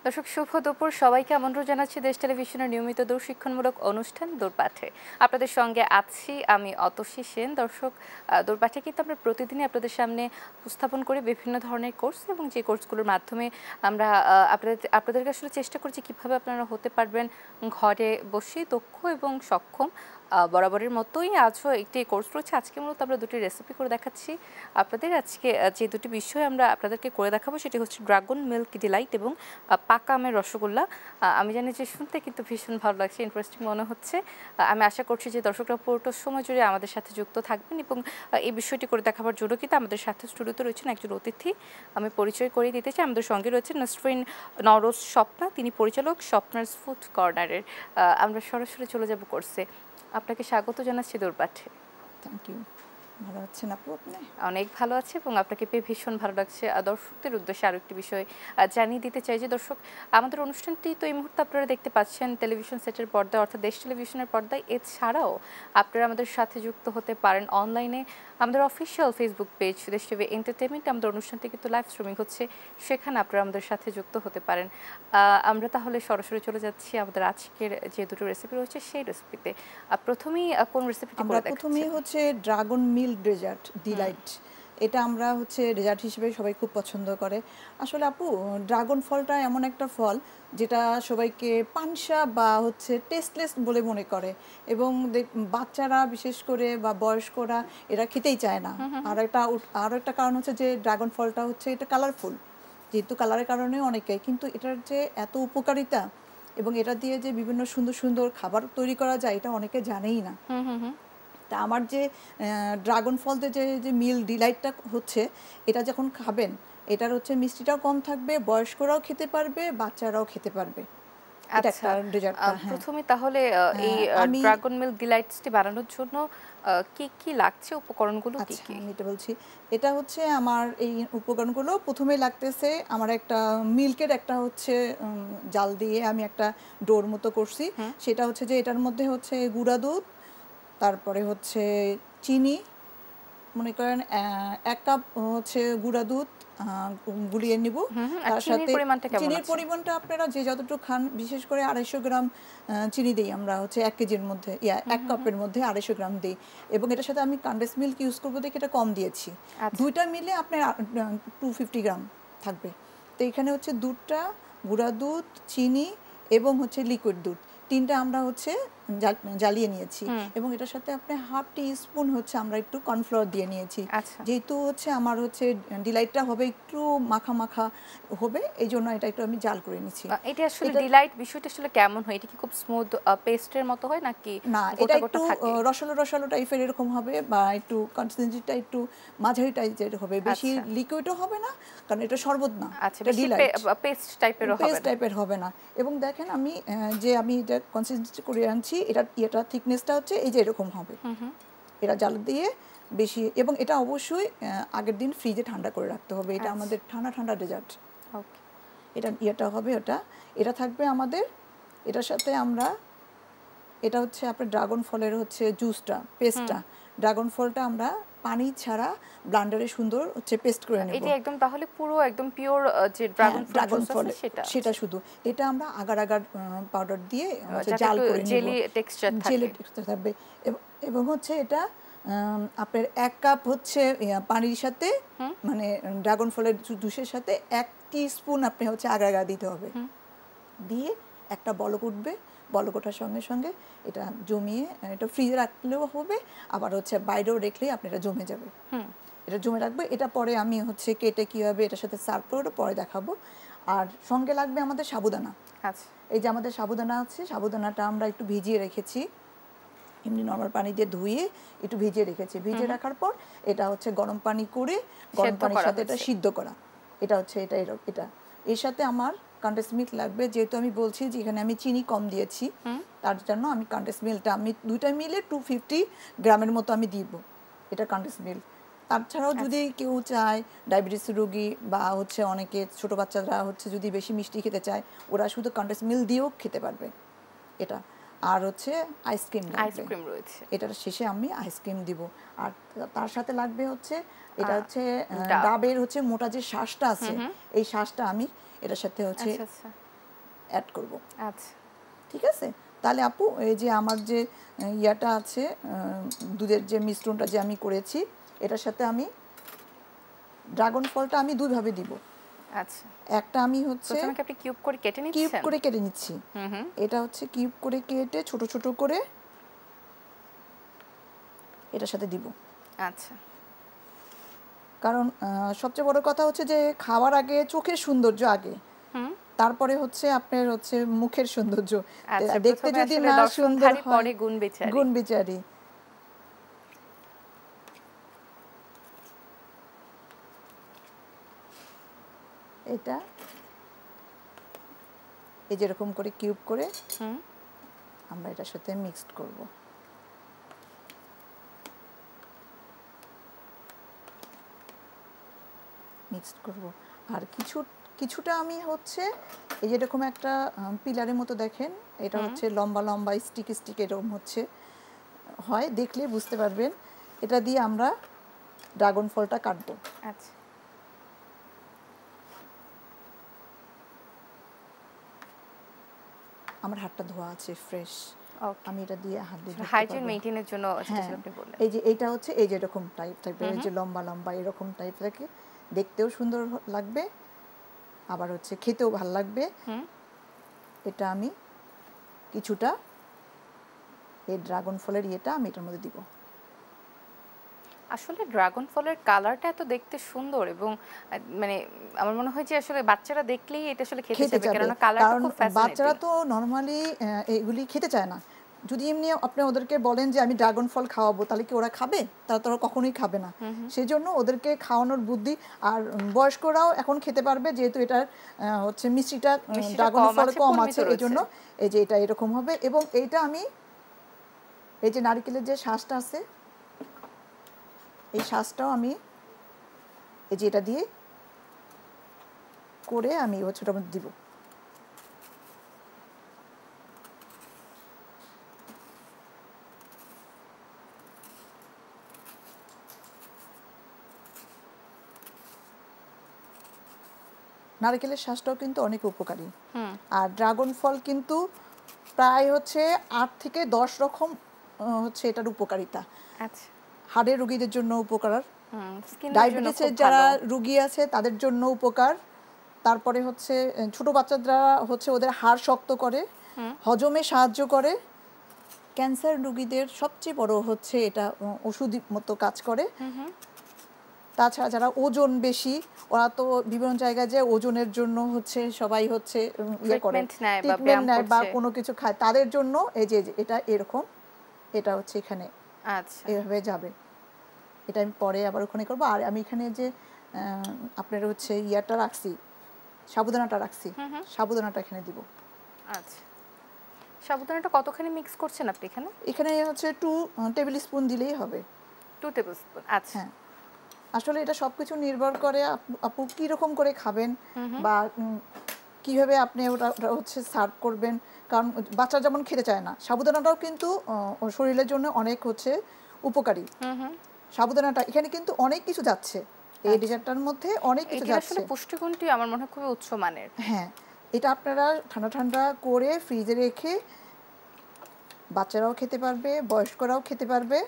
দর্শক শুভ দুপুর সবাইকে আমন্ত্রণ জানাচ্ছি দেশ টেলিভিশনের নিয়মিত দূরশিক্ষণমূলক অনুষ্ঠান দূরপাঠে। আপনাদের সঙ্গে আছি আমি অতসী সেন। দর্শক দূরপাঠে কিন্তু আমরা প্রতিদিনই আপনাদের সামনে উপস্থাপন করি বিভিন্ন ধরনের কোর্স এবং যে কোর্সগুলোর মাধ্যমে আমরা আপনাদেরকে আসলে চেষ্টা করছি কিভাবে আপনারা হতে পারবেন ঘরে বসে দক্ষ এবং সক্ষম। বরাবরের মতোই আজও একটি কোর্স রয়েছে। আজকে মূলত আমরা দুটি রেসিপি করে দেখাচ্ছি আপনাদের। আজকে যে দুটি বিষয় আমরা আপনাদেরকে করে দেখাবো সেটি হচ্ছে ড্রাগন মিল্ক ডিলাইট এবং পাকা আমের রসগোল্লা। আমি জানি যে শুনতে কিন্তু ভীষণ ভালো লাগছে, ইন্টারেস্টিং মনে হচ্ছে। আমি আশা করছি যে দর্শকরা পুরোটা সময় জুড়ে আমাদের সাথে যুক্ত থাকবেন এবং এই বিষয়টি করে দেখাবার জন্য কিন্তু আমাদের সাথে স্টুডিওতে রয়েছেন একজন অতিথি। আমি পরিচয় করিয়ে দিতে চাই। আমাদের সঙ্গে রয়েছেন নাসরিন নওরোজ স্বপ্না, তিনি পরিচালক স্বপ্নার ফুড কর্নারের। আমরা সরাসরি চলে যাব কোর্সে। আপনাকে স্বাগত জানাচ্ছি দূরপাঠে। Thank you. ভালো আছেন আপু? আপনি? অনেক ভালো আছে এবং আপনাকে পেয়ে ভীষণ ভালো লাগছে। দর্শকদের উদ্দেশ্যে আরও একটি বিষয় জানিয়ে দিতে চাই যে দর্শক, আমাদের অনুষ্ঠানটি তো এই মুহূর্তে আপনারা দেখতে পাচ্ছেন টেলিভিশন সেটের পর্দায়, অর্থাৎ দেশ টেলিভিশনের পর্দায়। এছাড়াও আপনারা আমাদের সাথে যুক্ত হতে পারেন অনলাইনে। আমাদের অফিসিয়াল ফেসবুক পেজ দেশ টিভি এন্টারটেনমেন্ট, আমাদের অনুষ্ঠানটি কিন্তু লাইভ স্ট্রিমিং হচ্ছে, সেখানে আপনারা আমাদের সাথে যুক্ত হতে পারেন। আমরা তাহলে সরাসরি চলে যাচ্ছি আমাদের আজকের যে দুটো রেসিপি রয়েছে সেই রেসিপিতে। প্রথমেই কোন রেসিপিটি করে দেখাচ্ছেন? প্রথমেই হচ্ছে ড্রাগন মিল্ক ডেজার্ট ডিলাইট। এটা আমরা হচ্ছে ডেজার্ট হিসেবে সবাই খুব পছন্দ করে। আসলে আপু, ড্রাগন ফলটা এমন একটা ফল যেটা সবাইকে পানসা বা হচ্ছে টেস্টলেস বলে মনে করে, এবং বাচ্চারা বিশেষ করে বা বয়স্করা এরা খেতেই চায় না। আর একটা কারণ হচ্ছে যে ড্রাগন ফলটা হচ্ছে এটা কালারফুল, যেহেতু কালারের কারণে অনেকে, কিন্তু এটার যে এত উপকারিতা এবং এটা দিয়ে যে বিভিন্ন সুন্দর সুন্দর খাবার তৈরি করা যায় এটা অনেকে জানেই না। তা আমার যে ড্রাগন ফল দিয়ে যে মিল ডিলাইটটা হচ্ছে, এটা যখন খাবেন এটার হচ্ছে মিষ্টিটাও কম থাকবে, বয়স্করাও খেতে পারবে, বাচ্চারাও খেতে পারবে। এটা একটা ডেজার্ট। প্রথমে তাহলে এই ড্রাগন মিল্ক ডিলাইটসটি বানানোর জন্য কি কি লাগছে, উপকরণগুলো কি কি? আমি এটা বলছি। এটা হচ্ছে আমার এই উপকরণগুলো প্রথমে লাগতেছে আমার একটা মিল্কের একটা হচ্ছে জাল দিয়ে আমি একটা ডোর মতো করছি। সেটা হচ্ছে যে এটার মধ্যে হচ্ছে গুঁড়া দুধ, তারপরে হচ্ছে চিনি, মনে করেন 1 কাপ হচ্ছে গুঁড়া দুধ গুলিয়ে নিব। তার সাথে চিনির পরিমাণটা আপনারা যে যতটুকু খান, বিশেষ করে 250 গ্রাম চিনি দিই আমরা হচ্ছে 1 কেজির মধ্যে, 1 কাপের মধ্যে 250 গ্রাম দিই। এবং এটার সাথে আমি কনডেন্স মিল্ক ইউজ করবো দেখে এটা কম দিয়েছি। দুইটা মিলে আপনার 250 গ্রাম থাকবে। তো এখানে হচ্ছে দুধটা, গুঁড়া দুধ, চিনি এবং হচ্ছে লিকুইড দুধ, তিনটা আমরা হচ্ছে জ্বালিয়ে নিয়েছি। এবং এটার সাথে আপনি হাফ টি স্পুন হচ্ছে আমরা একটু কর্নফ্লাওয়ার দিয়ে নিয়েছি। যেহেতু হচ্ছে আমার হচ্ছে ডিলাইটটা হবে একটু মাখা মাখা হবে, এই জন্য এটা একটু আমি জাল করে নিচ্ছি। এটা আসলে ডিলাইট বিষয়টা আসলে কেমন হয়? এটা কি খুব স্মুথ পেস্টের মতো হয় নাকি না, এটা একটু রসালো রসালো টাইপের এরকম হবে, বা একটু কনসিস্টেন্সিটা একটু মাঝারি টাইপের হবে, বেশি লিকুইডও হবে না, কারণ এটা শরবত না, এটা ডিলাইট পেস্ট টাইপের হবে না। এবং দেখেন আমি এটা কনসিস্টেন্সি করে আনছি, এটা থিকনেসটা হচ্ছে এই যে এরকম হবে। এটা জাল দিয়ে বেশি, এবং এটা অবশ্যই আগের দিন ফ্রিজে ঠান্ডা করে রাখতে হবে। এটা আমাদের ঠান্ডা ঠান্ডা ডেজার্ট। এটা হবে এটা থাকবে আমাদের। এটার সাথে আমরা এটা হচ্ছে আপনার ড্রাগন ফলের হচ্ছে জুসটা, পেস্টটা। ড্রাগন ফলটা আমরা পানি ছাড়া ব্লেন্ডারে সুন্দর হচ্ছে পেস্ট করে নেব। এটা একদম তাহলে পুরো একদম পিওর যে ড্রাগন ফল সেটা শুধু এটা আমরা আগার পাউডার দিয়ে জাল করে নেব, জেলি টেক্সচার থাকবে। এবং হচ্ছে এটা আপনার 1 কাপ হচ্ছে পানির সাথে, মানে ড্রাগন ফলের জুসের সাথে 1 টিস্পুন আপনি হচ্ছে আগার দিতে হবে। দিয়ে একটা বলক উঠবে, বলক ওঠার সঙ্গে সঙ্গে এটা জমিয়ে এটা ফ্রিজে রাখলেও হবে, আবার হচ্ছে বাইরেও রেখলেই আপনি এটা জমে যাবে। এটা জমে রাখবে। এটা পরে আমি হচ্ছে কেটে কীভাবে এটার সাথে সার্ভ করে পরে দেখাবো। আর সঙ্গে লাগবে আমাদের সাবুদানা। এই যে আমাদের সাবুদানা আছে, সাবুদানাটা আমরা একটু ভিজিয়ে রেখেছি, এমনি নরমাল পানি দিয়ে ধুয়ে একটু ভিজিয়ে রেখেছি। ভিজিয়ে রাখার পর এটা হচ্ছে গরম পানি করে, গরম পানির সাথে এটা সিদ্ধ করা। এটা হচ্ছে এটা এর সাথে আমার কনডেন্স মিল্ক লাগবে, যেহেতু আমি বলছি যে এখানে আমি চিনি কম দিয়েছি, তার জন্য আমি কনডেন্স মিল্কটা আমি দুইটা মিলে 250 গ্রামের মতো আমি দিব এটা কনডেন্স মিল্ক। তাছাড়াও যদি কেউ চায়, ডায়াবেটিস রোগী বা হচ্ছে অনেকে ছোট বাচ্চারা হচ্ছে যদি বেশি মিষ্টি খেতে চায়, ওরা শুধু কনডেন্স মিল্ক দিয়েও খেতে পারবে এটা। আর হচ্ছে আইসক্রিম রয়েছে, এটার শেষে আমি আইসক্রিম দিব। আর তার সাথে লাগবে হচ্ছে এটা হচ্ছে ডাবের হচ্ছে মোটা যে শাঁসটা আছে, এই শাঁসটা আমি এটার সাথে হচ্ছে অ্যাড করব। আচ্ছা, ঠিক আছে, তাহলে আপু এই যে আমার যে ইয়াটা আছে, দুধের যে মিশ্রণটা যে আমি করেছি, এটার সাথে আমি ড্রাগন ফলটা আমি দুইভাবে দিব। আচ্ছা। একটা আমি হচ্ছে প্রথমে কি আপনি কিউব করে কেটে কিউব নিচ্ছেন? করে কেটে নিচ্ছি। এটা হচ্ছে কিউব করে কেটে ছোট ছোট করে এটার সাথে দিব। আচ্ছা। কারণ সবচেয়ে বড় কথা হচ্ছে যে খাওয়ার আগে চোখের সৌন্দর্য আগে, তারপরে হচ্ছে আপনার হচ্ছে মুখের সৌন্দর্য। আচ্ছা, দেখতে প্রথমে যদি আসলে না সুন্দর দর্শনধারী, হয়, পরে গুণ বিচারী। গুণ বিচারি। এটা এই যেরকম করে কিউব করে আমরা এটার সাথে মিক্সড করব। মিক্সড করব। আর কিছুটা আমি হচ্ছে এই যেরকম একটা পিলারের মতো দেখেন, এটা হচ্ছে লম্বা লম্বা স্টিক স্টিক এরকম হচ্ছে হয়, দেখলে বুঝতে পারবেন। এটা দিয়ে আমরা ড্রাগন ফলটা কাটবো। আচ্ছা। আমার হাতটা ধোয়া আছে ফ্রেশ, আমি এটা দিয়ে হাত দিয়ে ধরতে হাইজিন পারবো। মেইনটেইনের জন্য হ্যাঁ, আপনি বললেন। এই যে এইটা হচ্ছে এই যে এরকম টাইপের, এই যে লম্বা লম্বা এরকম টাইপ থাকে, দেখতেও সুন্দর লাগবে, আবার হচ্ছে খেতেও ভালো লাগবে। এটা আমি কিছুটা এই ড্রাগন ফলের ইয়েটা আমি এটার মধ্যে দিব। আসলে ড্রাগন ফলের কালারটা এত দেখতে সুন্দর, এবং মানে আমার মনে হয় যে আসলে বাচ্চারা দেখলেই এটা আসলে খেতে চাইবে, কারণ কালারটা কারণ খুব ফ্যাসিনেটিং। বাচ্চারা তো নরমালি এগুলি খেতে চায় না। যদি এমনি আপনি ওদেরকে বলেন যে আমি ড্রাগন ফল খাওয়াবো, তাহলে কি ওরা খাবে? তারা তো কখনোই খাবে না। সেই জন্য ওদেরকে খাওয়ানোর বুদ্ধি। আর বয়স্করাও এখন খেতে পারবে, যেহেতু এটার হচ্ছে মিষ্টিটা ড্রাগন ফল কম আছে, এই জন্য এই যে এটা এরকম হবে। এবং এইটা আমি এই যে নারকেলের যে শাঁসটা আছে, এই শাঁসটাও আমি এই যে এটা দিয়ে করে আমি ছোটোর মধ্যে দিব। নারকেলের শাঁসটাও কিন্তু অনেক উপকারী। আর ড্রাগন ফল কিন্তু প্রায় হচ্ছে 8 থেকে 10 রকম হচ্ছে এটার উপকারিতা। আচ্ছা। হাড়ের রোগীদের জন্য উপকার, ডায়াবেটিসের যারা রোগী আছে তাদের জন্য উপকার, তারপরে হচ্ছে ছোট বাচ্চারা হচ্ছে ওদের হাড় শক্ত করে, হজমে সাহায্য করে, ক্যান্সার রোগীদের সবচেয়ে বড় হচ্ছে এটা ওষুধ মতো কাজ করে। তাছাড়া যারা ওজন বেশি, ওরা তো বিভিন্ন জায়গায় যে ওজনের জন্য হচ্ছে সবাই হচ্ছে ইয়ে করে, ট্রিটমেন্ট নেয় বা কোনো কিছু খায়, তাদের জন্য এই যে এটা এরকম, এটা হচ্ছে এখানে এভাবে যাবে। এটা আমি পরে আবার ওখানে করবো। আর আমি এখানে যে আপনার হচ্ছে ইয়াটা রাখছি, সাবুদানাটা রাখছি, সাবুদানাটা এখানে দিব। আচ্ছা, সাবুদানাটা কতখানি মিক্স করছেন আপনি এখানে? এখানে হচ্ছে 2 টেবিল স্পুন দিলেই হবে। 2 টেবিল স্পুন। আচ্ছা। হ্যাঁ, আসলে এটা সবকিছু নির্ভর করে আপু কীরকম করে খাবেন বা কীভাবে আপনি ওটা হচ্ছে সার্ভ করবেন। কারণ বাচ্চা যেমন খেতে চায় না, সাবুদানাটাও কিন্তু শরীরের জন্য অনেক হচ্ছে উপকারী। সাবুদানাটা এখানে কিন্তু অনেক কিছু যাচ্ছে, এই ডেজার্টটার মধ্যে অনেক কিছু যাচ্ছে। আসলে পুষ্টিগুণটি আমার মনে হয় খুবই উচ্চমানের। হ্যাঁ, এটা আপনারা ঠান্ডা ঠান্ডা করে ফ্রিজে রেখে বাচ্চারাও খেতে পারবে, বয়স্করাও খেতে পারবে।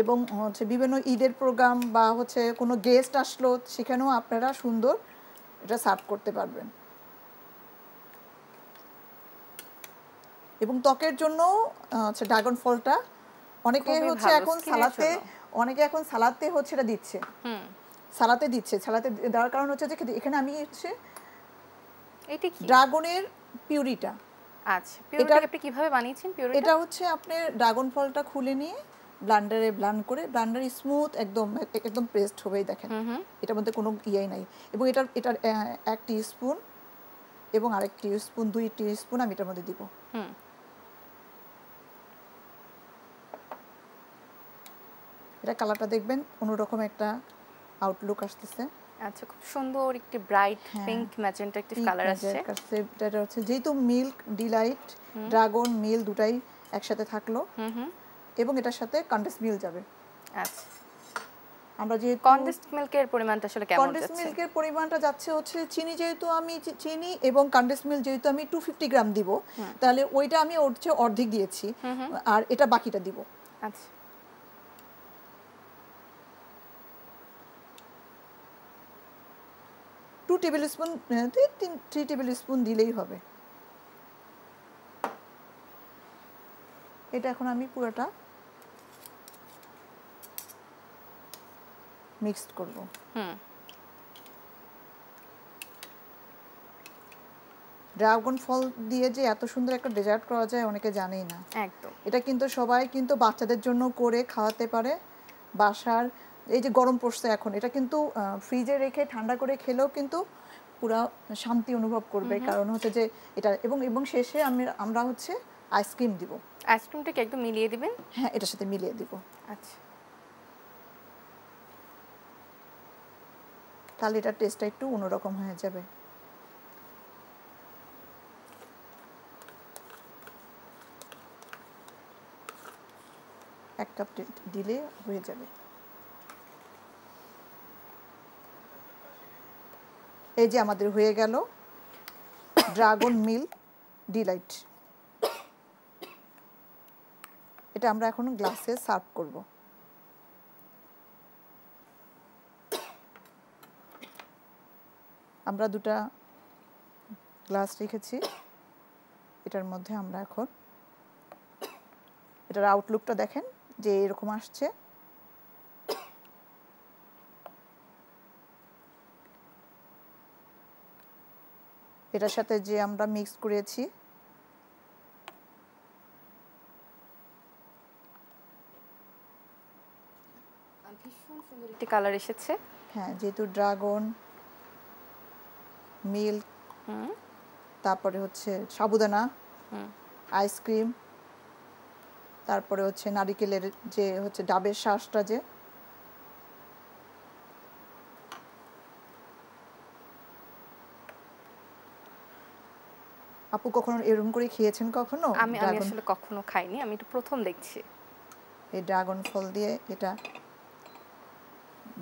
এবং হচ্ছে বিভিন্ন ঈদের প্রোগ্রাম বা হচ্ছে কোনো গেস্ট আসলো, সেখানেও আপনারা সুন্দর এটা সার্ভ করতে পারবেন। এবং ত্বকের জন্য হচ্ছে ড্রাগন ফলটা অনেকে হচ্ছে এখন সালাতে হচ্ছে এটা দিচ্ছে, সালাতে দেওয়ার কারণ হচ্ছে যে এখানে আমি হচ্ছে ড্রাগনের পিউরিটা। আচ্ছা, পিউরিটা আপনি কিভাবে বানিয়েছেন? পিউরিটা এটা হচ্ছে আপনি ড্রাগন ফলটা খুলে নিয়ে ব্লেন্ডারে ব্লেন্ড করে, ব্লেন্ডারে স্মুথ একদম পেস্ট হবেই, দেখেন এটার মধ্যে কোনো ইয়েই নাই। এবং এটার 1 টিস্পুন এবং আরেক টিস্পুন, 2 টিস্পুন আমি এটার মধ্যে দিব। এটা কালারটা দেখবেন অন্যরকম একটা আউটলুক আসতেছে। আচ্ছা, খুব সুন্দর একটি ব্রাইট পিঙ্ক ম্যাজেন্টা একটা কালার আসছে। এটা হচ্ছে যেহেতু মিল্ক ডিলাইট ড্রাগন মিল দুটাই একসাথে থাকলো, এবং এটার সাথে কন্ডেন্স মিল্ক যাবে। আচ্ছা, আমরা যেহেতু কনডেন্সড মিল্কের পরিমাণটা আসলে কেমন কনডেন্স যাচ্ছে? মিল্কের পরিমাণটা যাচ্ছে হচ্ছে চিনি, যেহেতু আমি চিনি এবং কনডেন্স মিল্ক যেহেতু আমি 250 গ্রাম দিব, তাহলে ওইটা আমি হচ্ছে অর্ধেক দিয়েছি, আর এটা বাকিটা দিব। আচ্ছা, 2 টেবিল স্পুন, 3 টেবিল স্পুন দিলেই হবে। এটা এখন আমি পুরোটা মিক্সড করব। ড্রাগন ফল দিয়ে যে এত সুন্দর একটা ডেজার্ট করা যায় অনেকে জানেই না। একদম। এটা কিন্তু সবাই কিন্তু বাচ্চাদের জন্য করে খাওয়াতে পারে। বাসার এই যে গরম পড়ছে এখন, এটা কিন্তু ফ্রিজে রেখে ঠান্ডা করে খেলেও কিন্তু পুরা শান্তি অনুভব করবে, কারণ হচ্ছে যে এটা এবং শেষে আমরা হচ্ছে আইসক্রিম দিব। আইসক্রিমটাকে একদম মিলিয়ে দিবেন? হ্যাঁ, এটার সাথে মিলিয়ে দিব। আচ্ছা, তাহলে এটার টেস্টটা একটু অন্যরকম হয়ে যাবে। এক কাপ দিলে হয়ে যাবে। এই যে আমাদের হয়ে গেল ড্রাগন মিল্ক ডিলাইট। এটা আমরা এখন গ্লাসে সার্ভ করব। আমরা দুটা গ্লাস রেখেছি, এটার মধ্যে আমরা এখন এটার আউটলুকটা দেখেন যে এরকম আসছে। এটার সাথে যে আমরা মিক্স করেছি, ভীষণ সুন্দর একটি কালার এসেছে। হ্যাঁ, যেহেতু ড্রাগন মিল্ক, তারপরে হচ্ছে সাবুদানা, আইসক্রিম, তারপরে হচ্ছে নারিকেলের যে হচ্ছে ডাবের শাঁসটা, যে আপু কখনো এরকম করে খেয়েছেন কখনো? আমি আসলে কখনো খাইনি, আমি এটা প্রথম দেখছি। এই ড্রাগন ফল দিয়ে এটা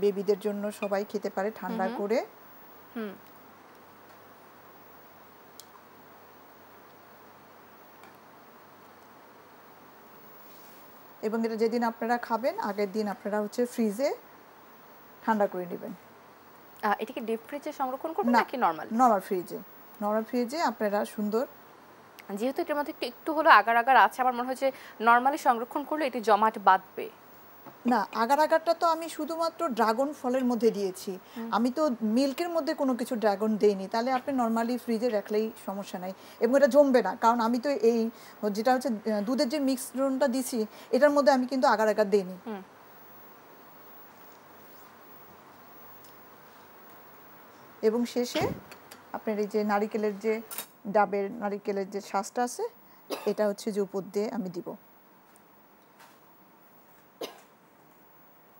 বেবিদের জন্য সবাই খেতে পারে ঠান্ডা করে। এবং এটা যেদিন আপনারা খাবেন আগের দিন আপনারা হচ্ছে ফ্রিজে ঠান্ডা করে নেবেন। এটা কি ডিপ ফ্রিজে সংরক্ষণ করবেন নাকি নরমাল? নরমাল ফ্রিজে আপনারা সুন্দর, যেহেতু এটার মধ্যে একটু হলো আগার আগার আছে, আমার মনে হয় যে নরমালি সংরক্ষণ করলে এটি জমাট বাঁধবে না। আগারটা তো আমি শুধুমাত্র ড্রাগন ফলের মধ্যে দিয়েছি, আমি তো মিল্কের মধ্যে কোনো কিছু ড্রাগন দেইনি। তাহলে আপনি নরমালি ফ্রিজে রাখলেই সমস্যা নাই, এবং এটা জমবে না, কারণ আমি তো এই যেটা হচ্ছে দুধের যে মিশ্রণটা দিছি এটার মধ্যে আমি কিন্তু আগার দেইনি। এবং শেষে আপনার এই যে নারিকেলের যে ডাবের নারিকেলের যে শাঁসটা আছে, এটা হচ্ছে যে উপর দিয়ে আমি দিব।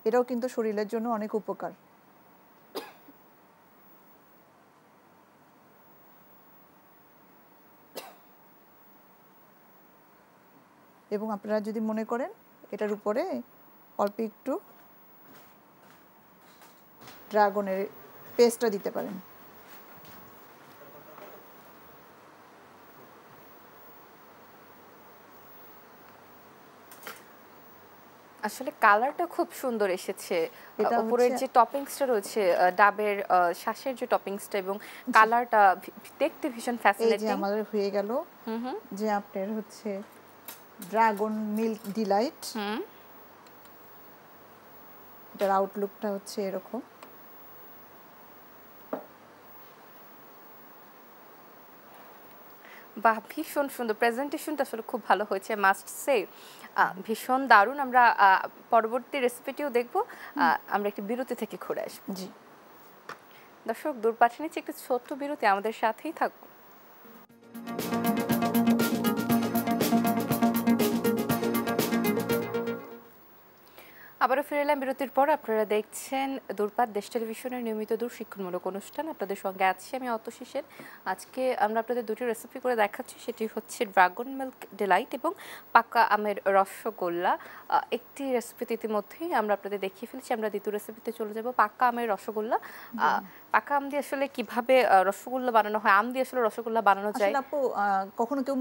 এটাও কিন্তু শরীরের জন্য অনেক উপকার। এবং আপনারা যদি মনে করেন এটার উপরে অল্প একটু ড্রাগনের পেস্টটা দিতে পারেন। আসলে কালারটা খুব সুন্দর এসেছে। উপরের যে টপিংসটা রয়েছে ডাবের শাঁসের যে টপিংসটা এবং কালারটা দেখতে ভীষণ ফ্যাসিনেটিং। এই যে আমাদের হয়ে গেল যে আপনার হচ্ছে ড্রাগন মিল্ক ডিলাইট। এটার আউটলুকটা হচ্ছে এরকম। বাহ, ভীষণ সুন্দর প্রেজেন্টেশনটা, আসলে খুব ভালো হয়েছে, মাস্ট সে। ভীষণ দারুণ। আমরা পরবর্তী রেসিপিটিও দেখব। আমরা একটি বিরতি থেকে ঘুরে আসবো। জি দর্শক, দূরপাঠে নিচ্ছে একটি ছোট্ট বিরতি, আমাদের সাথেই থাকুন। আবারও ফিরে এলাম বিরতির পর। আপনারা দেখছেন দূরপাত দেশ টেলিভিশনের নিয়মিত দূর শিক্ষণমূলক অনুষ্ঠান। আপনাদের সঙ্গে আছি আমি অতসী সেন। আজকে আমরা আপনাদের দুটি রেসিপি করে দেখাচ্ছি, সেটি হচ্ছে ড্রাগন মিল্ক ডিলাইট এবং পাকা আমের রসগোল্লা। একটি রেসিপিতে ইতিমধ্যেই আমরা আপনাদের দেখিয়ে ফেলেছি, আমরা দ্বিতীয় রেসিপিতে চলে যাব, পাকা আমের রসগোল্লা। পাকা আম দিয়ে আসলে কিভাবে রসগোল্লা বানানো হয়, আম দিয়ে আসলে রসগোল্লা বানানো যায়? আসলে আপু কখনো কেউ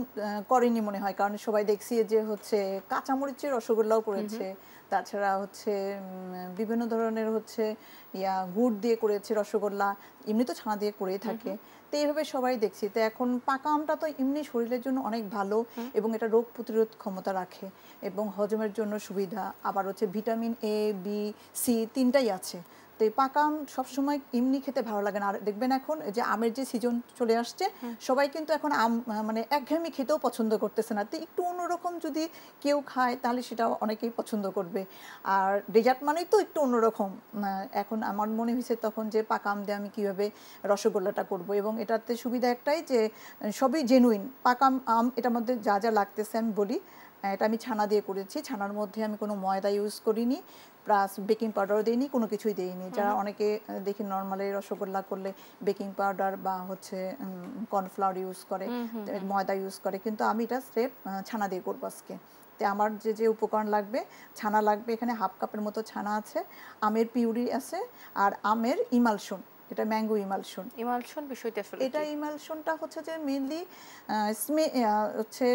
করেনি মনে হয়, কারণ সবাই দেখছি যে হচ্ছে কাঁচামরিচের রসগোল্লাও করেছে, তাছাড়া হচ্ছে বিভিন্ন ধরনের হচ্ছে গুড় দিয়ে করেছে রসগোল্লা, এমনি তো ছানা দিয়ে করেই থাকে। তো এইভাবে সবাই দেখছি। তো এখন পাকা আমটা তো এমনি শরীরের জন্য অনেক ভালো এবং এটা রোগ প্রতিরোধ ক্ষমতা রাখে এবং হজমের জন্য সুবিধা, আবার হচ্ছে ভিটামিন এ বি সি তিনটাই আছে। তো এই পাকা আম সবসময় এমনি খেতে ভালো লাগে না। আর দেখবেন এখন যে আমের যে সিজন চলে আসছে, সবাই কিন্তু এখন আম মানে একঘেয়েমি খেতেও পছন্দ করতেছে না। তো একটু অন্যরকম যদি কেউ খায় তাহলে সেটা অনেকেই পছন্দ করবে। আর ডেজার্ট মানেই তো একটু অন্যরকম। এখন আমার মনে হয়েছে তখন যে পাকা আম দিয়ে আমি কীভাবে রসগোল্লাটা করব, এবং এটাতে সুবিধা একটাই যে সবই জেনুইন পাকা আম। এটার মধ্যে যা যা লাগতেছে আমি বলি। এটা আমি ছানা দিয়ে করেছি, ছানার মধ্যে আমি কোনো ময়দা ইউজ করিনি, প্লাস বেকিং পাউডারও দিইনি, কোনো কিছুই দিইনি। যারা অনেকে দেখি নর্মালি রসগোল্লা করলে বেকিং পাউডার বা হচ্ছে কর্নফ্লাওয়ার ইউজ করে, ময়দা ইউজ করে, কিন্তু আমি এটা স্রেফ ছানা দিয়ে করবো আজকে। তো আমার যে যে উপকরণ লাগবে, ছানা লাগবে এখানে 1/2 কাপের মতো ছানা আছে, আমের পিউরি আছে, আর আমের ইমালশন, এটা ম্যাঙ্গো ইমালশন। ইমালশন বিষয়টি আসলে এটা কি? ইমালশনটা হচ্ছে যে মেইনলি হচ্ছে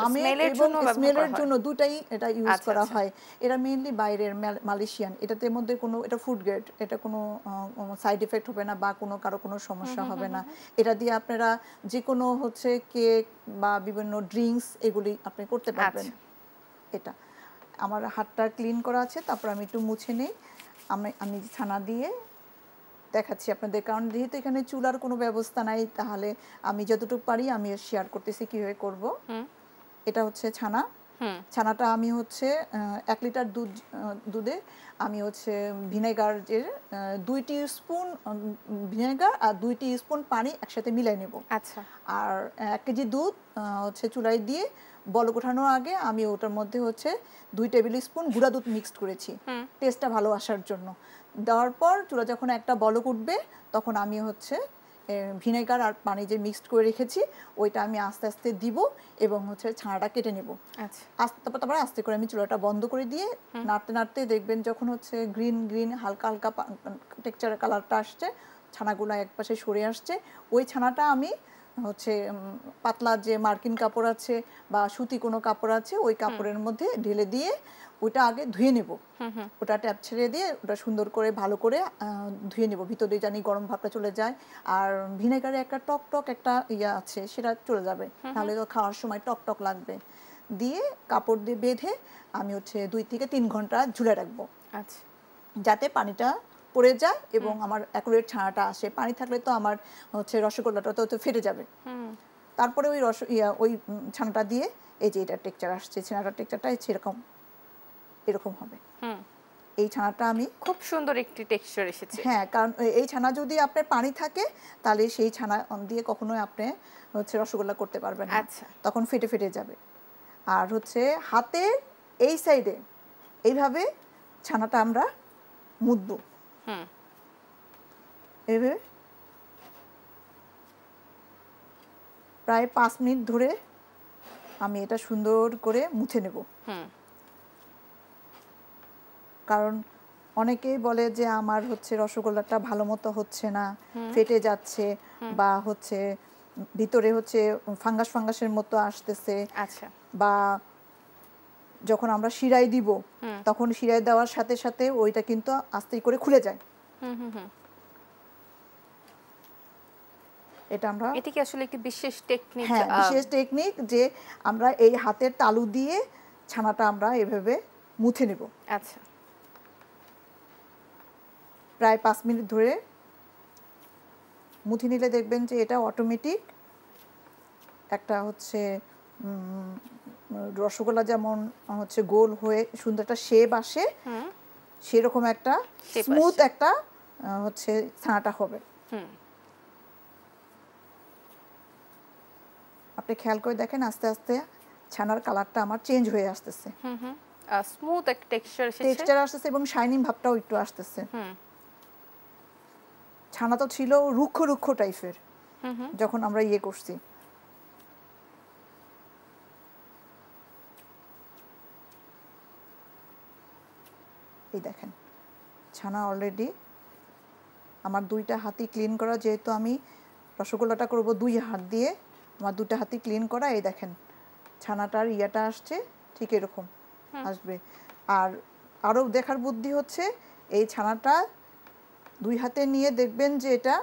আমের স্মেলের এবং জন্য ব্যবহার করা স্মেলের হয়? জন্য দুটাই এটা ইউজ আচ্ছা, করা আচ্ছা। হয়। এটা মেইনলি বাইরের মালয়েশিয়ান, এটাতে মধ্যে কোনো, এটা ফুড গ্রেড, এটা কোনো সাইড এফেক্ট হবে না বা কারো কোনো সমস্যা হবে না। এটা দিয়ে আপনারা যে কোনো হচ্ছে কেক বা বিভিন্ন ড্রিঙ্কস এগুলি আপনি করতে পারবেন। আচ্ছা। এটা আমার হাতটা ক্লিন করা আছে, তারপর আমি একটু মুছে নেই। আমি ছানা দিয়ে দেখাচ্ছি আপনাদের, কারণ যেহেতু এখানে চুলার কোনো ব্যবস্থা নাই, তাহলে আমি যতটুকু পারি আমি শেয়ার করতেছি কীভাবে করব। এটা হচ্ছে ছানা। ছানাটা আমি হচ্ছে 1 লিটার দুধে আমি হচ্ছে ভিনেগারের 2 টিস্পুন ভিনেগার আর 2 টিস্পুন পানি একসাথে মিলাই নেব। আচ্ছা। আর 1 কেজি দুধ হচ্ছে চুলায় দিয়ে বলক ওঠানোর আগে আমি ওটার মধ্যে হচ্ছে 2 টেবিল স্পুন গুঁড়া দুধ মিক্সড করেছি টেস্টটা ভালো আসার জন্য। দেওয়ার পর চুলা যখন একটা বলক উঠবে, তখন আমি হচ্ছে ভিনেগার আর পানি যে মিক্সড করে রেখেছি ওইটা আমি আস্তে আস্তে দিব এবং হচ্ছে ছানাটা কেটে নেব। আচ্ছা। তারপরে আস্তে করে আমি চুলাটা বন্ধ করে দিয়ে নাড়তে নাড়তে দেখবেন যখন হচ্ছে গ্রিন গ্রিন হালকা হালকা টেক্সচারের কালারটা আসছে, ছানাগুলো একপাশে সরে আসছে, ওই ছানাটা আমি হচ্ছে পাতলা যে মার্কিন কাপড় আছে বা সুতি কোনো কাপড় আছে ওই কাপড়ের মধ্যে ঢেলে দিয়ে ওইটা আগে ধুয়ে নেব। ওটা ট্যাপ ছেড়ে দিয়ে ওটা সুন্দর করে ভালো করে ধুয়ে নেব, ভিতরে জানি গরম ভাবটা চলে যায়। আর ভিনেগারে একটা টক টক একটা ইয়া আছে, সেটা চলে যাবে, তাহলে তো খাওয়ার সময় টক টক লাগবে। দিয়ে কাপড় দিয়ে বেঁধে আমি হচ্ছে 2 থেকে 3 ঘন্টা ঝুলে রাখবো, আচ্ছা, যাতে পানিটা পড়ে যায় এবং আমার অ্যাকুরেট ছানাটা আসে। পানি থাকলে তো আমার হচ্ছে রসগোল্লাটা তো ফেটে যাবে। তারপরে ওই ওই ছানাটা দিয়ে এই যে এটা টেক্সচার আসছে, ছানাটার টেক্সচারটা এরকম হবে। এই ছানাটা আমি খুব সুন্দর একটি টেক্সচার এসেছে। হ্যাঁ, কারণ এই ছানা যদি আপনার পানি থাকে তাহলে সেই ছানা দিয়ে কখনোই আপনি হচ্ছে রসগোল্লা করতে পারবেন না। আচ্ছা। তখন ফেটে ফেটে যাবে। আর হচ্ছে হাতে এই সাইডে এইভাবে ছানাটা আমরা মুদবো, এভাবে প্রায় 5 মিনিট ধরে আমি এটা সুন্দর করে মুছে নেব। কারণ অনেকেই বলে যে আমার হচ্ছে রসগোল্লাটা ভালো মতো হচ্ছে না, ফেটে যাচ্ছে বা হচ্ছে ভিতরে হচ্ছে ফাঙ্গাসের মতো আসতেছে। আচ্ছা। বা যখন আমরা শিরায় দিব তখন শিরায় দেওয়ার সাথে সাথে ওইটা কিন্তু আস্তে করে খুলে যায়। এটা আমরা, এটা কি আসলে একটি বিশেষ টেকনিক? হ্যাঁ, বিশেষ টেকনিক যে আমরা এই হাতের তালু দিয়ে ছানাটা আমরা এভাবে মুছে নেব। আচ্ছা। প্রায় 5 মিনিট ধরে মুছে নিলে দেখবেন যে এটা অটোমেটিক একটা হচ্ছে রসগোল্লা যেমন হচ্ছে গোল হয়ে সুন্দর একটা শেপ আসে, সেরকম একটা স্মুথ একটা হচ্ছে ছানাটা হবে। আপনি খেয়াল করে দেখেন আস্তে আস্তে ছানার কালারটা আমার চেঞ্জ হয়ে আসতেছে। স্মুথ একটা টেক্সচার এসেছে, টেক্সচার আসতেছে এবং শাইনিং ভাবটাও একটু আসতেছে। ছানা তো ছিল রুক্ষ রুক্ষ টাইপের যখন আমরা ইয়ে করছি। এই দেখেন ছানা অলরেডি আমার 2টা হাতই ক্লিন করা, যেহেতু আমি রসগোল্লাটা করব 2 হাত দিয়ে, আমার 2টা হাতই ক্লিন করা। এই দেখেন ছানাটার ইয়াটা আসছে ঠিক এরকম আসবে। আর আরও দেখার বুদ্ধি হচ্ছে এই ছানাটা 2 হাতে নিয়ে দেখবেন যে এটা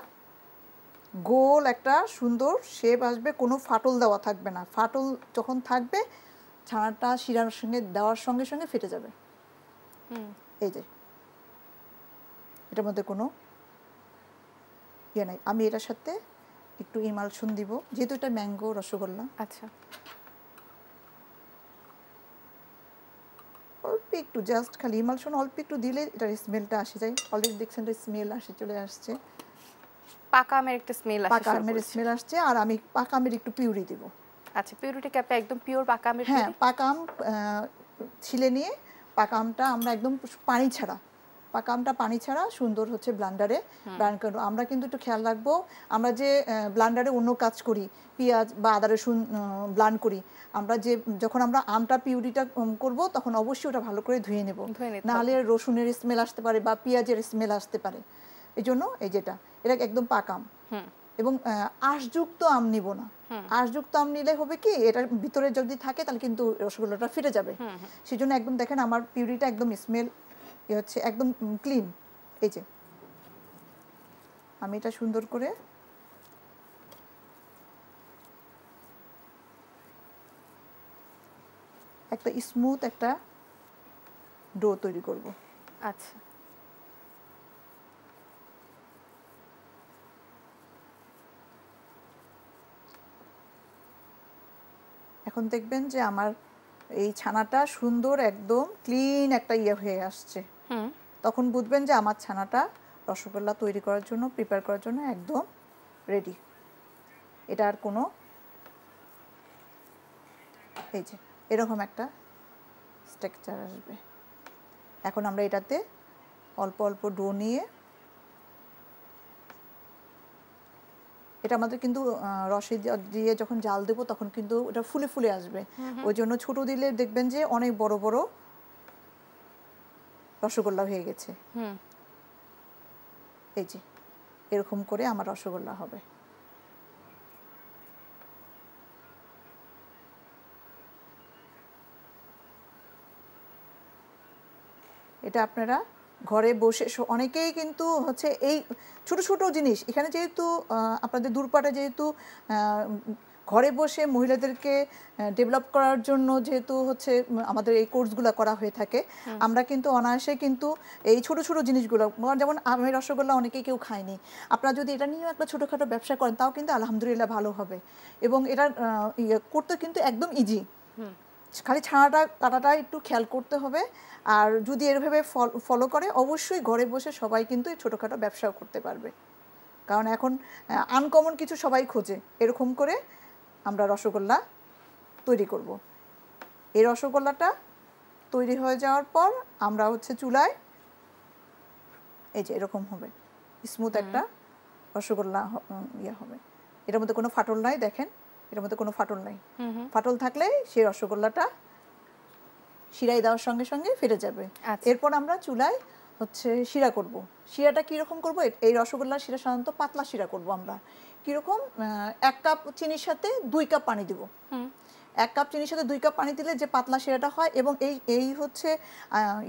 গোল একটা সুন্দর শেপ আসবে, কোনো ফাটল দেওয়া থাকবে না। ফাটল যখন থাকবে ছানাটা শিরার সঙ্গে দেওয়ার সঙ্গে সঙ্গে ফেটে যাবে। এই যে এটার মধ্যে কোনো ইয়ে নাই। আমি এটার সাথে একটু ইমালশন দিব, যেহেতু এটা ম্যাঙ্গো রসগোল্লা। আচ্ছা, অল্প একটু জাস্ট খালি ইমালশন অল্প একটু দিলে এটার স্মেলটা আসে যায়। অলরেডি দেখছেন স্মেল চলে আসছে, পাকা আমের একটা স্মেল আসে, পাকা আমের স্মেল আসছে। আর আমি পাকা আমের একটু পিউরি দিব। আচ্ছা, পিউরিটা কি আপনি একদম পিওর পাকা আমের? হ্যাঁ, পাকা আম ছিলে নিয়ে পাকা আমটা আমরা একদম পানি ছাড়া, পাকা আমটা পানি ছাড়া সুন্দর হচ্ছে ব্লান্ডারে ব্লান্ড করব। আমরা কিন্তু একটু খেয়াল রাখবো, আমরা যে ব্লান্ডারে অন্য কাজ করি, পেঁয়াজ বা আদা রসুন ব্লান্ড করি, আমরা যে যখন আমরা আমটা পিউরিটা করব তখন অবশ্যই ওটা ভালো করে ধুয়ে নেব, নাহলে রসুনের স্মেল আসতে পারে বা পেঁয়াজের স্মেল আসতে পারে। এই জন্য এই যেটা এটা একদম পাকা আম এবং আঁশযুক্ত আম নিব না। আঁশযুক্ত আম নিলে হবে কি, এটার ভিতরে যদি থাকে তাহলে কিন্তু রসগোল্লাটা ফেটে যাবে। সেই জন্য একদম দেখেন আমার পিউরিটা একদম স্মেল হচ্ছে একদম ক্লিন। এই যে আমি এটা সুন্দর করে একটা স্মুথ একটা ডো তৈরি করব। আচ্ছা, এখন দেখবেন যে আমার এই ছানাটা সুন্দর একদম ক্লিন একটা ইয়ে হয়ে আসছে। তখন বুঝবেন যে আমার ছানাটা রসগোল্লা তৈরি করার জন্য, প্রিপেয়ার করার জন্য একদম রেডি। এটা আর কোনো এই যে এরকম একটা স্ট্রাকচার আসবে। এখন আমরা এটাতে অল্প অল্প ডো নিয়ে, এটা আমাদের কিন্তু রসে দিয়ে যখন জাল দেবো তখন কিন্তু ওটা ফুলে ফুলে আসবে। ওই জন্য ছোট দিলে দেখবেন যে অনেক বড় বড় রসগোল্লা হয়ে গেছে। এই যে এরকম করে আমার রসগোল্লা হবে। এটা আপনারা ঘরে বসে অনেকেই কিন্তু হচ্ছে এই ছোট ছোট জিনিস এখানে যেহেতু আপনাদের দূরপাটে যেহেতু ঘরে বসে মহিলাদেরকে ডেভেলপ করার জন্য যেহেতু হচ্ছে আমাদের এই কোর্সগুলো করা হয়ে থাকে, আমরা কিন্তু অনায়াসে কিন্তু এই ছোট ছোট জিনিসগুলো, যেমন আমের রসগোল্লা অনেকেই কেউ খায়নি, আপনারা যদি এটা নিয়েও একটা ছোটোখাটো ব্যবসা করেন তাও কিন্তু আলহামদুলিল্লাহ ভালো হবে। এবং এটা করতে কিন্তু একদম ইজি, খালি ছানাটা কাটাটা একটু খেয়াল করতে হবে। আর যদি এভাবে ফলো করে অবশ্যই ঘরে বসে সবাই কিন্তু ছোটোখাটো ব্যবসাও করতে পারবে, কারণ এখন আনকমন কিছু সবাই খোঁজে। এরকম করে আমরা রসগোল্লা তৈরি করব। এই রসগোল্লাটা তৈরি হয়ে যাওয়ার পর আমরা হচ্ছে চুলায় এই যে এরকম হবে স্মুথ একটা রসগোল্লা ইয়ে হবে। এটার মধ্যে কোনো ফাটল নাই, দেখেন এটার মধ্যে কোনো ফাটল নাই। ফাটল থাকলে সেই রসগোল্লাটা শিরায় দেওয়ার সঙ্গে সঙ্গে ফেটে যাবে। এরপর আমরা চুলায় হচ্ছে শিরা করব। শিরাটা কীরকম করব, এই রসগোল্লার শিরা সাধারণত পাতলা শিরা করব আমরা। কীরকম, 1 কাপ চিনির সাথে 2 কাপ পানি দিব। 1 কাপ চিনির সাথে 2 কাপ পানি দিলে যে পাতলা শিরাটা হয়, এবং এই হচ্ছে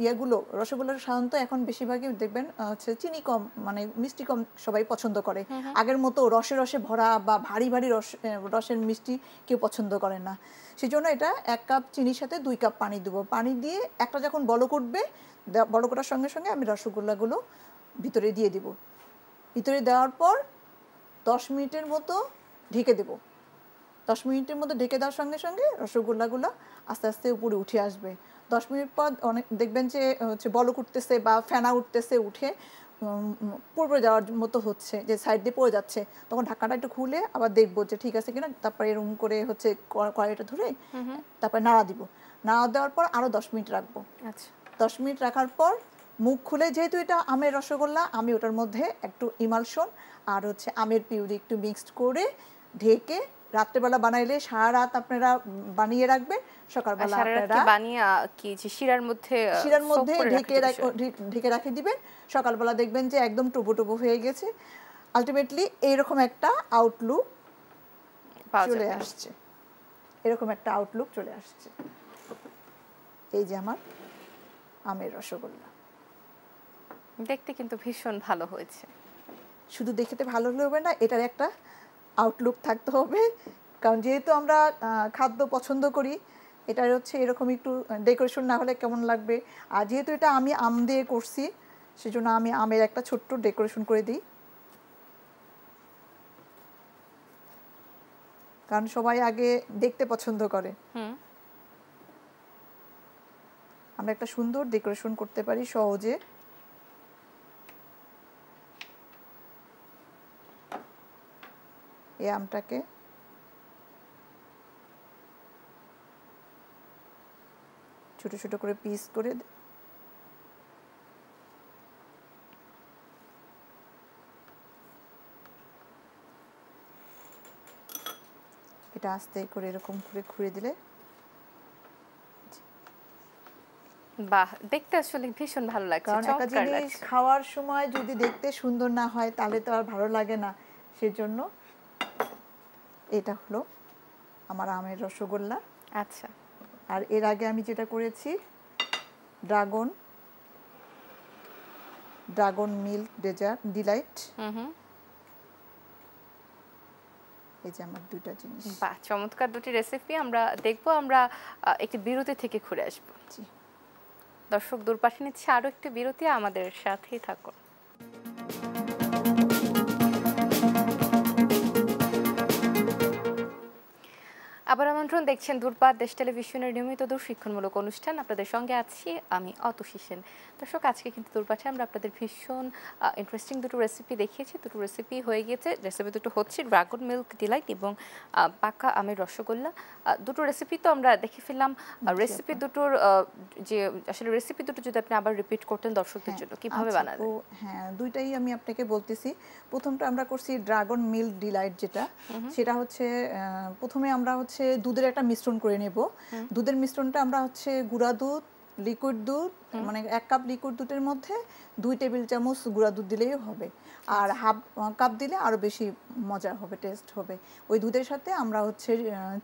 ইয়েগুলো রসগোল্লার সাধারণত এখন বেশিরভাগই দেখবেন হচ্ছে চিনি কম, মানে মিষ্টি কম সবাই পছন্দ করে। আগের মতো রসে রসে ভরা বা ভারী ভারী রসের মিষ্টি কেউ পছন্দ করে না। সেই জন্য এটা 1 কাপ চিনির সাথে 2 কাপ পানি দেবো। পানি দিয়ে একটা যখন বলক উঠবে, বলক ওঠার সঙ্গে সঙ্গে আমি রসগোল্লাগুলো ভিতরে দিয়ে দিব। ভিতরে দেওয়ার পর 10 মিনিটের মতো ঢেকে দেবো। 10 মিনিটের মধ্যে ঢেকে দেওয়ার সঙ্গে সঙ্গে রসগোল্লাগুলো আস্তে আস্তে উপরে উঠে আসবে। 10 মিনিট পর অনেক দেখবেন যে হচ্ছে বলক উঠতেছে বা ফেনা উঠতেছে, উঠে পড়ে যাওয়ার মতো হচ্ছে, যে সাইড দিয়ে পড়ে যাচ্ছে, তখন ঢাকনাটা একটু খুলে আবার দেখবো যে ঠিক আছে কিনা। তারপরে এরকম করে হচ্ছে কড়াইটা ধরে তারপরে নাড়া দিব। নাড়া দেওয়ার পর আরও 10 মিনিট রাখবো। আচ্ছা 10 মিনিট রাখার পর মুখ খুলে, যেহেতু এটা আমের রসগোল্লা, আমি ওটার মধ্যে একটু ইমালশন আর হচ্ছে আমের পিউরি একটু মিক্সড করে ঢেকে রাত্রেবেলা বানাইলে সারা রাত আপনারা বানিয়ে রাখবেন, সকালবেলা আপনারা বানিয়ে কি যে শিরার মধ্যে ঢেকে রেখে দিবেন। সকালবেলা দেখবেন যে একদম টুবো টুবো হয়ে গেছে। আলটিমেটলি এইরকম একটা আউটলুক চলে আসছে, এরকম একটা আউটলুক চলে আসছে। এই যে আমার আমের রসগোল্লা, দেখতে কিন্তু ভীষণ ভালো হয়েছে। শুধু দেখতে ভালো হলে হবে না, এটার একটা আউটলুক থাকতে হবে, কারণ যেহেতু আমরা খাদ্য পছন্দ করি, এটার হচ্ছে এরকম একটু ডেকোরেশন না হলে কেমন লাগবে। আর যেহেতু এটা আমি আম দিয়ে করছি, সেজন্য আমি আমের একটা ছোট্ট ডেকোরেশন করে দিই, কারণ সবাই আগে দেখতে পছন্দ করে। আমরা একটা সুন্দর ডেকোরেশন করতে পারি সহজে। এই আমটাকে ছোট ছোট করে পিস করে এটা আস্তে করে এরকম করে ঘুরে দিলে, বাহ, দেখতে আসলে ভীষণ ভালো লাগছে। কারণ একটা জিনিস খাওয়ার সময় যদি দেখতে সুন্দর না হয় তাহলে তো আর ভালো লাগে না। সেজন্য এটা হলো আমার আমের রসগোল্লা। আচ্ছা, আর এর আগে আমি যেটা করেছি, ড্রাগন মিল্ক ডিলাইট। এই যে আমার দুটো জিনিস। বাহ, চমৎকার দুটি রেসিপি আমরা দেখবো। আমরা একটি বিরতি থেকে ঘুরে আসবো। দর্শক, দূরপাশে নিচ্ছে আরো একটি বিরতি, আমাদের সাথেই থাকুন। আবার আমন্ত্রণ, দেখছেন দূরপাত, দেশ টেলিভিশনের নিয়মিত দূরশিক্ষণমূলক অনুষ্ঠান। আপনাদের সঙ্গে আছি আমি অতসী সেন। দর্শক, আজকে কিন্তু দূরপাঠে আমরা আপনাদের ভীষণ ইন্টারেস্টিং দুটো রেসিপি দেখিয়েছি। দুটো রেসিপি হয়ে গিয়েছে। রেসিপি দুটো হচ্ছে ড্রাগন মিল্ক ডিলাইট এবং পাকা আমের রসগোল্লা। দুটো রেসিপি তো আমরা দেখে ফেললাম। রেসিপি দুটোর যে আসলে রেসিপি দুটো যদি আপনি আবার রিপিট করতেন দর্শকদের জন্য, কিভাবে বানালেন? হ্যাঁ, দুইটাই আমি আপনাকে বলতেছি। প্রথমটা আমরা করছি ড্রাগন মিল্ক ডিলাইট, যেটা সেটা হচ্ছে প্রথমে আমরা হচ্ছে দুধের একটা মিশ্রণ করে নেব। দুধের মিশ্রণটা আমরা হচ্ছে গুঁড়া দুধ, লিকুইড দুধ, মানে 1 কাপ লিকুইড দুধের মধ্যে 2 টেবিল চামচ গুঁড়া দুধ দিলেই হবে। আর হাফ কাপ দিলে আরো বেশি মজা হবে, টেস্ট হবে। ওই দুধের সাথে আমরা হচ্ছে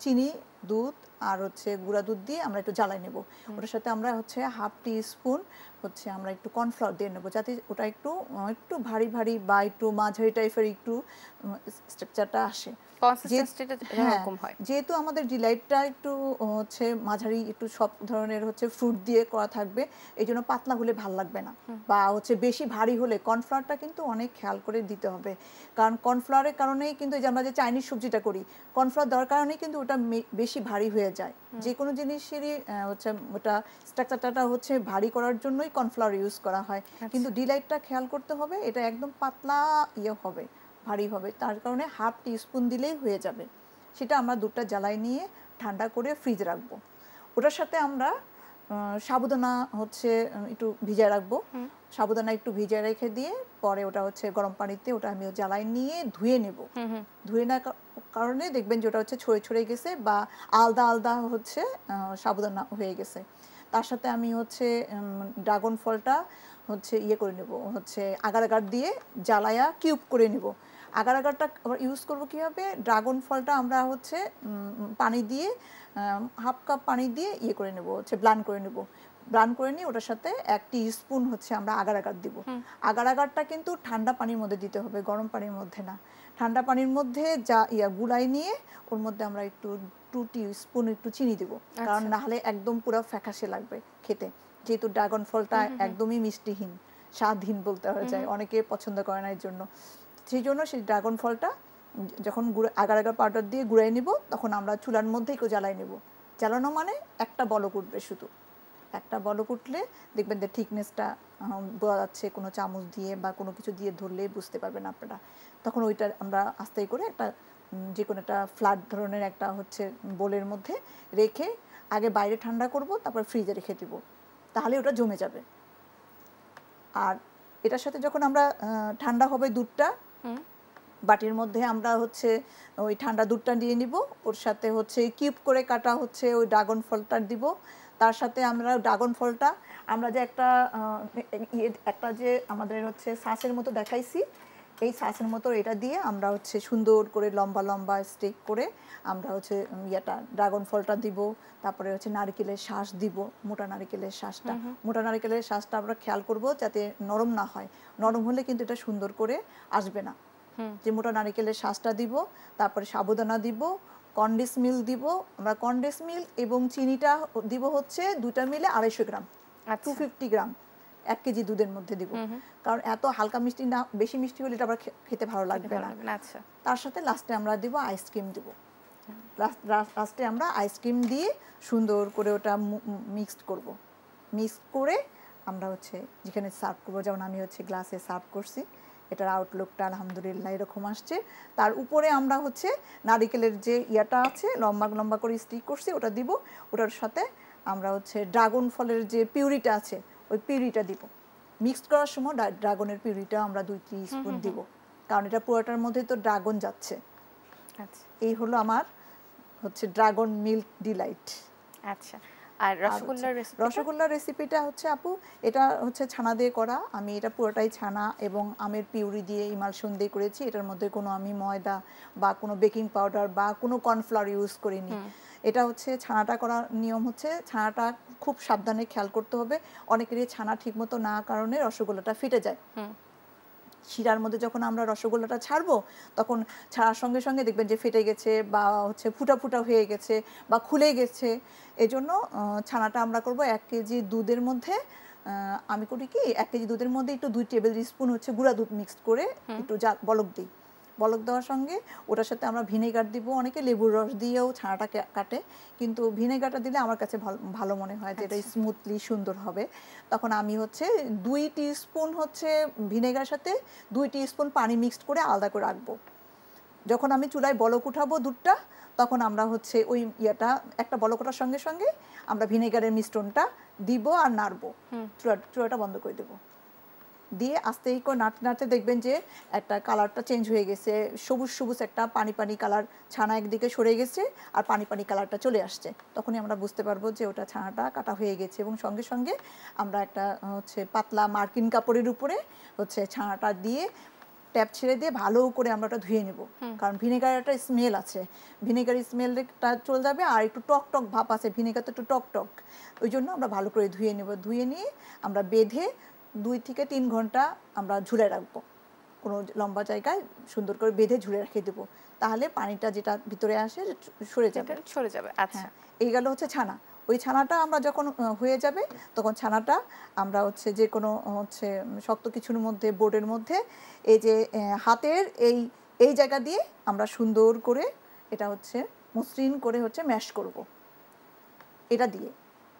চিনি, দুধ আর হচ্ছে গুঁড়া দুধ দিয়ে আমরা একটু জ্বালাই নেব। ওটার সাথে আমরা হচ্ছে হাফ টি স্পুন হচ্ছে আমরা একটু কর্নফ্লাওয়ার দিয়ে নেব, যাতে ওটা একটু একটু ভারী ভারী বা একটু মাঝারি টাইপের একটু স্ট্রাকচারটা আসে। যেহেতু আমাদের ডিলাইটটা একটু হচ্ছে মাঝারি, একটু সব ধরনের হচ্ছে ফ্রুট দিয়ে করা থাকবে, এই জন্য পাতলা হলে ভাল লাগবে না, বা হচ্ছে বেশি ভারী হলে কর্নফ্লাওয়ারটা কিন্তু অনেক খেয়াল করে দিতে হবে। কারণ কর্নফ্লাওয়ারের কারণেই কিন্তু যে আমরা যে চাইনিজ সবজিটা করি, কর্নফ্লাওয়ার দেওয়ার কারণেই কিন্তু ওটা বেশি ভারী হয়ে যায়। যে কোনো জিনিসেরই হচ্ছে ওটা স্ট্রাকচারটা হচ্ছে ভারী করার জন্যই কর্নফ্লাওয়ার ইউজ করা হয়। কিন্তু ডিলাইটটা খেয়াল করতে হবে, এটা একদম পাতলা হবে, ভারী হবে, তার কারণে হাফ টি স্পুন দিলেই হয়ে যাবে। সেটা আমরা দুধটা জ্বালাই নিয়ে ঠান্ডা করে ফ্রিজে রাখবো। ওটার সাথে আমরা সাবুদানা হচ্ছে একটু ভিজায় রাখবো। সাবুদানা একটু ভিজায় রেখে দিয়ে পরে ওটা হচ্ছে গরম পানিতে ওটা আমি জ্বালাই নিয়ে ধুয়ে নেব। ধুয়ে নেওয়ার কারণে দেখবেন যে ওটা হচ্ছে ছড়ে গেছে বা আলাদা আলাদা হচ্ছে সাবুদানা হয়ে গেছে। তার সাথে আমি হচ্ছে ড্রাগন ফলটা হচ্ছে করে নেব, হচ্ছে আগার আগার দিয়ে জ্বালায়া কিউব করে নেব। আগার আগারটা আবার ইউজ করবো কীভাবে, ড্রাগন ফলটা আমরা হচ্ছে পানি দিয়ে হাফ কাপ পানি দিয়ে করে নেব, হচ্ছে ব্লান্ড করে নেব। ব্লান্ড করে নিয়ে ওটার সাথে 1 টিস্পুন হচ্ছে আমরা আগার আগার দিব। আগার আগারটা কিন্তু ঠান্ডা পানির মধ্যে দিতে হবে, গরম পানির মধ্যে না। ঠান্ডা পানির মধ্যে গুলাই নিয়ে ওর মধ্যে আমরা একটু 2 টিস্পুন একটু চিনি দেবো, কারণ না হলে একদম পুরো ফ্যাকাশে লাগবে খেতে। যেহেতু ড্রাগন ফলটা একদমই মিষ্টিহীন, স্বাদহীন বলতে যায়, অনেকে পছন্দ করে না, এর জন্য সেই জন্য সেই ড্রাগন ফলটা যখন আগার আগার পাউডার দিয়ে গুঁড়াই নিব, তখন আমরা চুলার মধ্যেই জ্বালাই নেব। জ্বালানো মানে একটা বলক উঠবে, শুধু একটা বলক উঠলে দেখবেন যে থিকনেসটা বোঝা যাচ্ছে কোনো চামচ দিয়ে বা কোনো কিছু দিয়ে ধরলেই বুঝতে পারবেন আপনারা। তখন ওইটা আমরা আস্তে করে একটা যে কোনো একটা ফ্ল্যাট ধরনের একটা হচ্ছে বোলের মধ্যে রেখে আগে বাইরে ঠান্ডা করব, তারপর ফ্রিজে রেখে দিব, তাহলে ওটা জমে যাবে। আর এটার সাথে যখন আমরা ঠান্ডা হবে দুধটা, বাটির মধ্যে আমরা হচ্ছে ওই ঠান্ডা দুধটা নিয়ে নিব, ওর সাথে হচ্ছে কিউব করে কাটা হচ্ছে ওই ড্রাগন ফলটা দিব, তার সাথে আমরা ড্রাগন ফলটা আমরা যে একটা যে আমাদের হচ্ছে সাসের মতো দেখাইছি, এই সাসের মতো এটা দিয়ে আমরা হচ্ছে সুন্দর করে লম্বা লম্বা স্টিক করে আমরা হচ্ছে ড্রাগন ফলটা দিব, তারপরে হচ্ছে নারকেলের শাঁস দিব, মোটা নারকেলের শাঁসটা। মোটা নারকেলের শাঁসটা আমরা খেয়াল করব যাতে নরম না হয়, নরম হলে কিন্তু এটা সুন্দর করে আসবে না। যে মোটা নারকেলের শাঁসটা দিব, তারপরে সাবুদানা দিব, কন্ডেন্স মিল্ক দিব আমরা, কন্ডেন্স মিল্ক এবং চিনিটা দিব হচ্ছে দুটা মিলে 250 গ্রাম, 250 গ্রাম 1 কেজি দুধের মধ্যে দিব, কারণ এত হালকা মিষ্টি না, বেশি মিষ্টি হলে এটা আবার খেতে ভালো লাগবে না। তার সাথে লাস্টে আমরা দিব আইসক্রিম দিব, লাস্টে আমরা আইসক্রিম দিয়ে সুন্দর করে ওটা মিক্সড করব। মিক্স করে আমরা হচ্ছে যেখানে সার্ভ করবো, যেমন আমি হচ্ছে গ্লাসে সার্ভ করছি, এটার আউটলুকটা আলহামদুলিল্লাহ এরকম আসছে। তার উপরে আমরা হচ্ছে নারিকেলের যে ইয়াটা আছে লম্বা লম্বা করে স্টিক করছি ওটা দিব, ওটার সাথে আমরা হচ্ছে ড্রাগন ফলের যে পিউরিটা আছে ওই পিউরিটা দিব। মিক্সড করার সময় ড্রাগনের পিউরিটা আমরা 2-3 স্পুন দিব, কারণ এটা পুরোটার মধ্যে তো ড্রাগন যাচ্ছে। আচ্ছা, এই হলো আমার হচ্ছে ড্রাগন মিল্ক ডিলাইট। আচ্ছা, আর রসগোল্লার রেসিপিটা হচ্ছে আপু, এটা হচ্ছে ছানা দিয়ে করা, আমি এটা পুরোটাই ছানা এবং আমের পিউরি দিয়ে ইমালশন দিয়ে করেছি। এটার মধ্যে কোনো আমি ময়দা বা কোনো বেকিং পাউডার বা কোনো কর্নফ্লাওয়ার ইউজ করিনি। এটা হচ্ছে ছানাটা করার নিয়ম হচ্ছে ছানাটা খুব সাবধানে খেয়াল করতে হবে, অনেকেরই ছানা ঠিকমতো না কারণে রসগোল্লাটা ফেটে যায়। শিরার মধ্যে যখন আমরা রসগোল্লাটা ছাড়বো তখন ছাড়ার সঙ্গে সঙ্গে দেখবেন যে ফেটে গেছে বা হচ্ছে ফুটা ফুটা হয়ে গেছে বা খুলে গেছে। এজন্য ছানাটা আমরা করব 1 কেজি দুধের মধ্যে, আমি করি কি 1 কেজি দুধের মধ্যে একটু 2 টেবিল স্পুন হচ্ছে গুঁড়া দুধ মিক্সড করে একটু বলক দিই, বলক দেওয়ার সঙ্গে ওটার সাথে আমরা ভিনেগার দিব, অনেকে লেবুর রস দিয়েও ছানাটা কাটে, কিন্তু ভিনেগারটা দিলে আমার কাছে ভালো মনে হয় যে এটা স্মুথলি সুন্দর হবে। তখন আমি হচ্ছে 2 টিস্পুন হচ্ছে ভিনেগারের সাথে 2 টিস্পুন পানি মিক্সড করে আলাদা করে রাখবো। যখন আমি চুলায় বলক উঠাবো দুধটা, তখন আমরা হচ্ছে ওই একটা বলক ওঠার সঙ্গে সঙ্গে আমরা ভিনেগারের মিশ্রণটা দিব আর নাড়বো, চুলাটা বন্ধ করে দেবো, দিয়ে আস্তে করে নাড়তে নাড়তে দেখবেন যে একটা কালারটা চেঞ্জ হয়ে গেছে, সবুজ সবুজ একটা পানি পানি কালার, ছানা একদিকে সরে গেছে আর পানি পানি কালারটা চলে আসছে, তখনই আমরা বুঝতে পারবো যে ওটা ছানাটা কাটা হয়ে গেছে। এবং সঙ্গে সঙ্গে আমরা একটা হচ্ছে পাতলা মার্কিন কাপড়ের উপরে হচ্ছে ছানাটা দিয়ে ট্যাপ ছেড়ে দিয়ে ভালো করে আমরা ওটা ধুয়ে নেব, কারণ ভিনেগার একটা স্মেল আছে, ভিনেগার স্মেলটা চলে যাবে আর একটু টক টক ভাব আছে, ভিনেগার তো একটু টক টক, ওই জন্য আমরা ভালো করে ধুয়ে নেব। ধুয়ে নিয়ে আমরা বেঁধে 2 থেকে 3 ঘন্টা আমরা ঝুলে রাখবো, কোনো লম্বা জায়গায় সুন্দর করে বেঁধে ঝুলে রেখে দেবো, তাহলে পানিটা যেটা ভিতরে আসে সরে যাবে। আচ্ছা, এই গেল হচ্ছে ছানা। ওই ছানাটা আমরা যখন হয়ে যাবে তখন ছানাটা আমরা হচ্ছে যে কোনো হচ্ছে শক্ত কিছুর মধ্যে, বোর্ডের মধ্যে এই যে হাতের এই জায়গা দিয়ে আমরা সুন্দর করে এটা হচ্ছে মসৃণ করে হচ্ছে ম্যাশ করব। এটা দিয়ে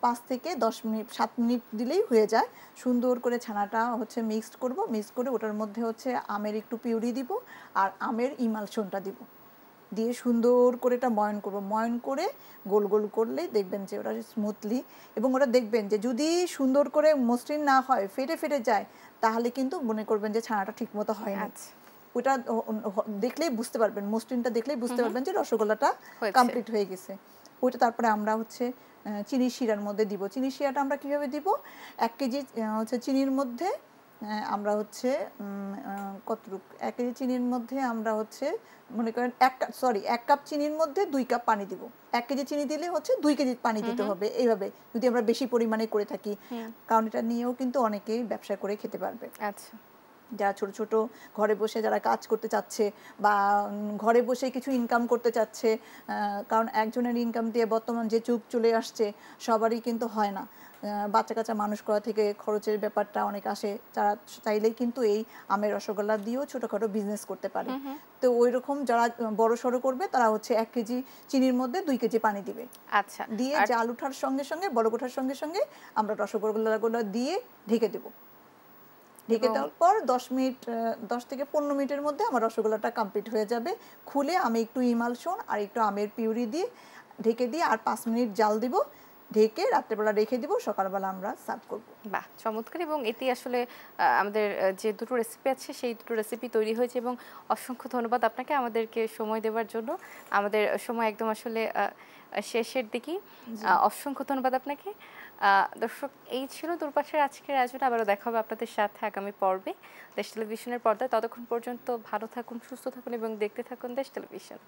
5 থেকে 10 মিনিট 7 মিনিট দিলেই হয়ে যায়। সুন্দর করে ছানাটা হচ্ছে মিক্সড করব, মিক্স করে ওটার মধ্যে হচ্ছে আমের একটু পিউরি দিব আর আমের ইমালশনটা দিব, দিয়ে সুন্দর করে এটা ময়ন করব। ময়ন করে গোল গোল করলেই দেখবেন যে ওটা স্মুথলি, এবং ওটা দেখবেন যে যদি সুন্দর করে মসৃণ না হয়, ফেটে ফেটে যায়, তাহলে কিন্তু মনে করবেন যে ছানাটা ঠিকমতো হয় না। ওটা দেখলেই বুঝতে পারবেন, মসৃণটা দেখলেই বুঝতে পারবেন যে রসগোল্লাটা কমপ্লিট হয়ে গেছে। ওইটা তারপরে আমরা হচ্ছে চিনি শিরার মধ্যে দিব। চিনি শিরাটা আমরা কীভাবে দিব, 1 কেজি হচ্ছে চিনির মধ্যে আমরা হচ্ছে কতটুকু 1 কেজি চিনির মধ্যে আমরা হচ্ছে মনে করেন 1 কাপ চিনির মধ্যে 2 কাপ পানি দিব। 1 কেজি চিনি দিলে হচ্ছে 2 কেজি পানি দিতে হবে, এইভাবে যদি আমরা বেশি পরিমাণে করে থাকি, কারণ এটা নিয়েও কিন্তু অনেকেই ব্যবসা করে খেতে পারবে। আচ্ছা, যারা ছোট ছোট ঘরে বসে যারা কাজ করতে চাচ্ছে বা ঘরে বসে কিছু ইনকাম করতে চাচ্ছে, কারণ একজনের ইনকাম দিয়ে বর্তমান যে যুগ চলে আসছে সবারই কিন্তু হয় না, বাচ্চা কাচ্চা মানুষ করা থেকে খরচের ব্যাপারটা অনেক আসে, যারা চাইলেই কিন্তু এই আমের রসগোল্লা দিয়েও ছোটোখাটো বিজনেস করতে পারে। তো ওই রকম যারা বড় সড়ো করবে তারা হচ্ছে 1 কেজি চিনির মধ্যে 2 কেজি পানি দিবে। আচ্ছা, দিয়ে জাল ওঠার সঙ্গে সঙ্গে বলক ওঠার সঙ্গে সঙ্গে আমরা রসগোল্লাগুলো দিয়ে ঢেকে দেবো। ঢেকে দেওয়ার পর 10 মিনিট 10 থেকে 15 মিনিটের মধ্যে আমার রসগোল্লাটা কমপ্লিট হয়ে যাবে। খুলে আমি একটু ইমালশন আর একটু আমের পিউরি দিয়ে ঢেকে দিয়ে আর 5 মিনিট জাল দিব, ঢেকে রাত্রেবেলা রেখে দিব, সকালবেলা আমরা সার্ভ করব। বাহ, চমৎকার! এবং এটি আসলে আমাদের যে দুটো রেসিপি আছে সেই দুটো রেসিপি তৈরি হয়েছে, এবং অসংখ্য ধন্যবাদ আপনাকে আমাদেরকে সময় দেওয়ার জন্য। আমাদের সময় একদম আসলে শেষের দিকেই। অসংখ্য ধন্যবাদ আপনাকে। দর্শক, এই ছিল দূরপাঠের আজকের আয়োজন। আবারও দেখা হবে আপনাদের সাথে আগামী পর্বে দেশ টেলিভিশনের পর্দায়। ততক্ষণ পর্যন্ত ভালো থাকুন, সুস্থ থাকুন এবং দেখতে থাকুন দেশ টেলিভিশন।